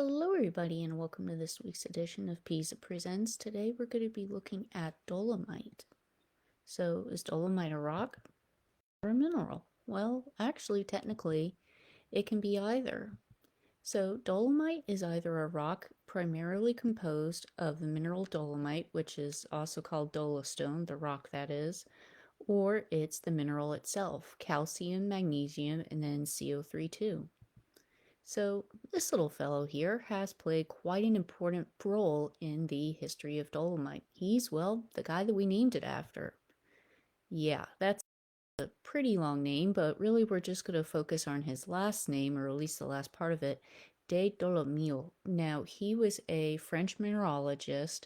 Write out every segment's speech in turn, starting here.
Hello, everybody, and welcome to this week's edition of PESA Presents. Today, we're going to be looking at dolomite. So, is dolomite a rock or a mineral? Well, actually, technically, it can be either. So, dolomite is either a rock primarily composed of the mineral dolomite, which is also called dolostone, the rock that is, or it's the mineral itself, calcium, magnesium, and then CO3 too. So, this little fellow here has played quite an important role in the history of Dolomite. He's, well, the guy that we named it after. Yeah, that's a pretty long name, but really we're just going to focus on his last name, or at least the last part of it, de Dolomite. Now, he was a French mineralogist,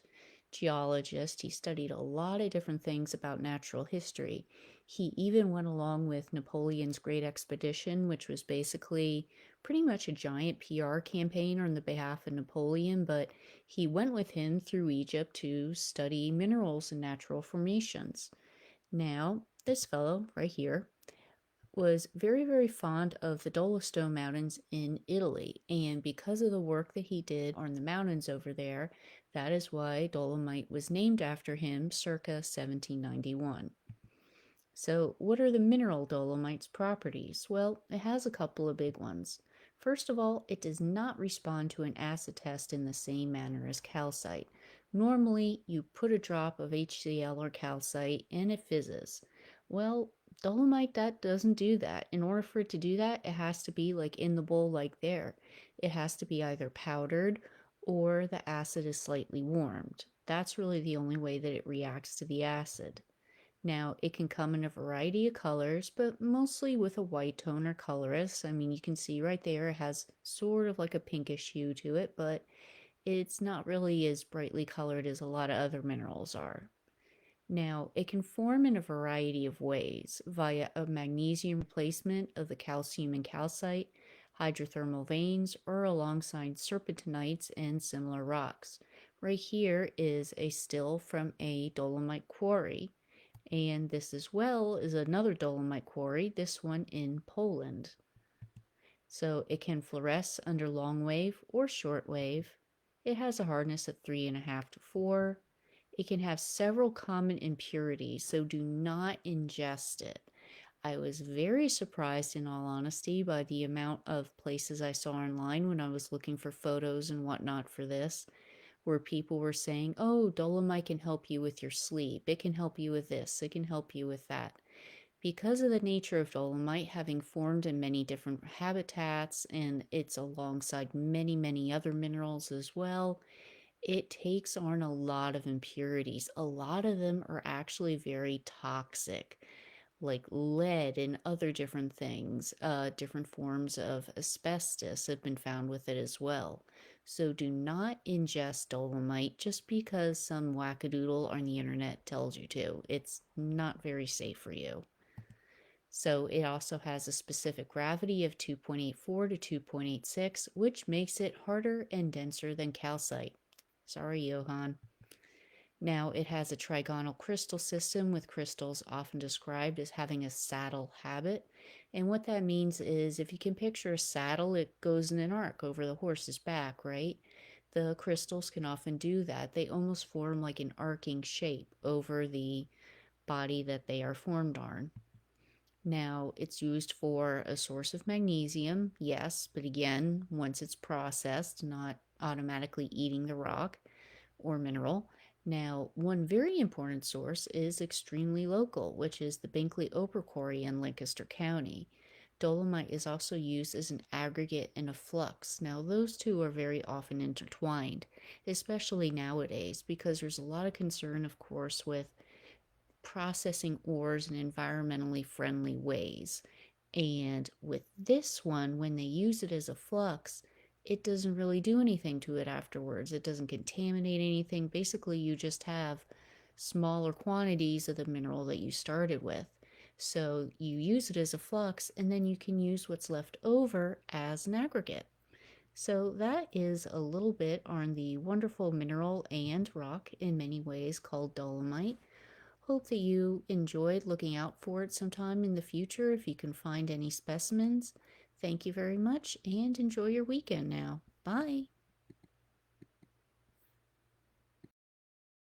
geologist. He studied a lot of different things about natural history. He even went along with Napoleon's Great Expedition, which was basically pretty much a giant PR campaign on the behalf of Napoleon, but he went with him through Egypt to study minerals and natural formations. Now, this fellow right here was very, very fond of the Dolostone Mountains in Italy, and because of the work that he did on the mountains over there, that is why Dolomite was named after him circa 1791. So, what are the mineral dolomite's properties? Well, it has a couple of big ones. First of all, it does not respond to an acid test in the same manner as calcite. Normally, you put a drop of HCl or calcite and it fizzes. Well, dolomite that doesn't do that. In order for it to do that, it has to be like in the bowl like there. It has to be either powdered or the acid is slightly warmed. That's really the only way that it reacts to the acid. Now, it can come in a variety of colors, but mostly with a white tone or colorless. I mean, you can see right there it has sort of like a pinkish hue to it, but it's not really as brightly colored as a lot of other minerals are. Now, it can form in a variety of ways via a magnesium replacement of the calcium and calcite, hydrothermal veins, or alongside serpentinites and similar rocks. Right here is a still from a dolomite quarry. And this as well is another dolomite quarry, this one in Poland. So it can fluoresce under long wave or short wave. It has a hardness of 3.5 to 4. It can have several common impurities, so do not ingest it. I was very surprised, in all honesty, by the amount of places I saw online when I was looking for photos and whatnot for this, where people were saying, oh, dolomite can help you with your sleep. It can help you with this. It can help you with that. Because of the nature of dolomite having formed in many different habitats and it's alongside many, many other minerals as well, it takes on a lot of impurities. A lot of them are actually very toxic, like lead and other different things. Different forms of asbestos have been found with it as well. So do not ingest dolomite just because some wackadoodle on the internet tells you to. It's not very safe for you. So it also has a specific gravity of 2.84 to 2.86, which makes it harder and denser than calcite. Sorry, Johann. Now, it has a trigonal crystal system with crystals often described as having a saddle habit. And what that means is if you can picture a saddle, it goes in an arc over the horse's back, right? The crystals can often do that. They almost form like an arcing shape over the body that they are formed on. Now, it's used for a source of magnesium, yes, but again, once it's processed, not automatically eating the rock or mineral. Now, one very important source is extremely local, which is the Binkley Ochre Quarry in Lancaster County. Dolomite is also used as an aggregate and a flux. Now, those two are very often intertwined, especially nowadays, because there's a lot of concern, of course, with processing ores in environmentally friendly ways. And with this one, when they use it as a flux, it doesn't really do anything to it afterwards. It doesn't contaminate anything. Basically, you just have smaller quantities of the mineral that you started with. So you use it as a flux, and then you can use what's left over as an aggregate. So that is a little bit on the wonderful mineral and rock in many ways called dolomite. Hope that you enjoyed looking out for it sometime in the future if you can find any specimens. Thank you very much and enjoy your weekend now. Bye.